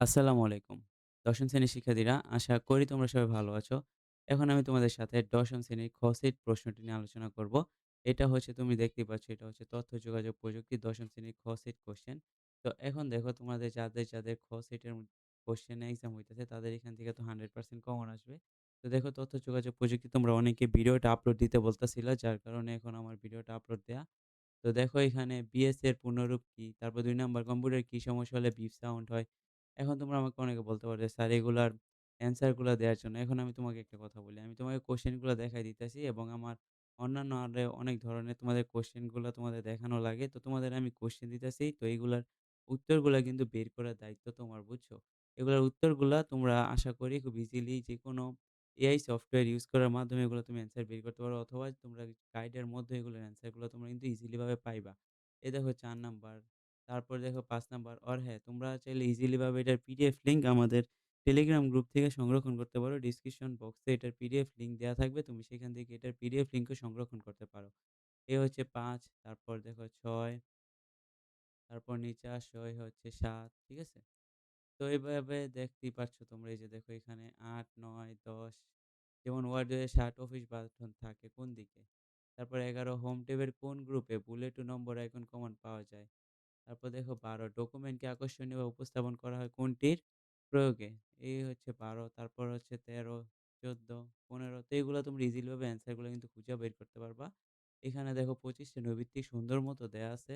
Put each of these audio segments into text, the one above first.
আসসালামু আলাইকুম। ১ম শ্রেণীর শিক্ষার্থীরা, আশা করি তোমরা সবাই ভালো আছো। এখন আমি তোমাদের সাথে ১ম শ্রেণীর খ সেট প্রশ্নটি নিয়ে আলোচনা করব। এটা হচ্ছে তুমি দেখতেই পাচ্ছ, এটা হচ্ছে তথ্য যোগাযোগ প্রযুক্তি ১ম শ্রেণীর খ সেট কোয়েশ্চেন। তো এখন দেখো তোমাদের যাদের খ সেটের কোয়েশ্চেনে এক্সাম হইতেছে তাদের এখান থেকে তো 100% কমন আসবে। তো দেখো তথ্য যোগাযোগ প্রযুক্তি তোমরা অনেকে ভিডিওটা আপলোড দিতে বলতেছিলা, যার কারণে এখন আমার ভিডিওটা আপলোড দেয়া। তো দেখো এখানে বিএস এর পূর্ণরূপ কি? তারপর ২ নাম্বার কম্পিউটারে কি সমস্যা হলে বিপ সাউন্ড হয়? এখন তোমরা আমাকে অনেকে বলতে পারো যে, "স্যার এগুলার অ্যান্সার গুলা দেওয়ার জন্য।" এখন আমি তোমাকে একটা কথা বলি। আমি তোমাকে কোয়েশ্চেন গুলা দেখাই দিতেছি এবং আমার অন্যান্য আরো অনেক ধরনের তোমাদের কোয়েশ্চেন গুলা তোমাদের দেখানো লাগে। তো তোমাদের আমি কোয়েশ্চেন দিতেছি। তো এগুলার উত্তরগুলা কিন্তু বের করার দায়িত্ব তোমার, বুঝছো? এগুলার উত্তরগুলা তোমরা আশা করি খুব ইজিলি যেকোনো এআই সফটওয়্যার ইউজ করার মাধ্যমে এগুলো তুমি অ্যান্সার বের করতে পারো, অথবা তোমরা গাইডের মধ্যে এগুলোর অ্যান্সার গুলো তোমরা কিন্তু ইজিলি ভাবে পাইবা। এই দেখো ৪ নাম্বার। তারপরে দেখো ৫ নাম্বার, হ্যাঁ, তোমরা চাইলে ইজিলি ভাবে এটার পিডিএফ লিংক আমাদের টেলিগ্রাম গ্রুপ থেকে সংরক্ষণ করতে পারো। ডিসক্রিপশন বক্সে এটার পিডিএফ লিংক দেয়া থাকবে। তুমি সেখান থেকে এটার পিডিএফ লিংকও সংরক্ষণ করতে পারো। এ হচ্ছে ৫, তারপর দেখো ৬, তারপর নিচে আসো, এ হচ্ছে ৭, ঠিক আছে? তো এভাবে দেখতেই পাচ্ছ তোমরা, এই যে দেখো এখানে ৮, ৯, ১০, যেমন ওয়ার্ডে ৬০ অফিস বাটন থাকে কোন দিকে? তারপর ১১ হোম ট্যাবের কোন গ্রুপে বুলেট ও নম্বর আইকন কমন পাওয়া যায়? তারপর দেখো ১২ ডকুমেন্টকে আকর্ষণীয়ভাবে উপস্থাপন করা হয় কোনটির প্রয়োগে? এই হচ্ছে ১২, তারপর হচ্ছে ১৩, ১৪, ১৫। তো এগুলা তোমরা ইজিলি ভাবে অ্যান্সার গুলা কিন্তু খুঁজে বের করতে পারবা। এখানে দেখো ২৫ টা নৈর্ব্যক্তিক সুন্দর মতো দেয়া আছে।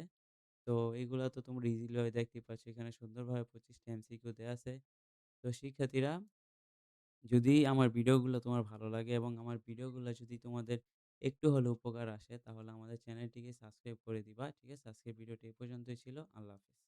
তো এগুলা তো তোমরা ইজিলি ভাবে দেখতেই পাচ্ছ। এখানে সুন্দরভাবে ২৫ টা এমসিকিউ দেয়া আছে। তো শিক্ষার্থীরা, যদি আমার ভিডিওগুলো তোমার ভালো লাগে এবং আমার ভিডিওগুলো যদি তোমাদের একটু হলেও উপকার আসে, তাহলে আমাদের চ্যানেলটিকে সাবস্ক্রাইব করে দিবা। ঠিক আছে? আজকের ভিডিওটি এ পর্যন্তই ছিল। আল্লাহ হাফেজ।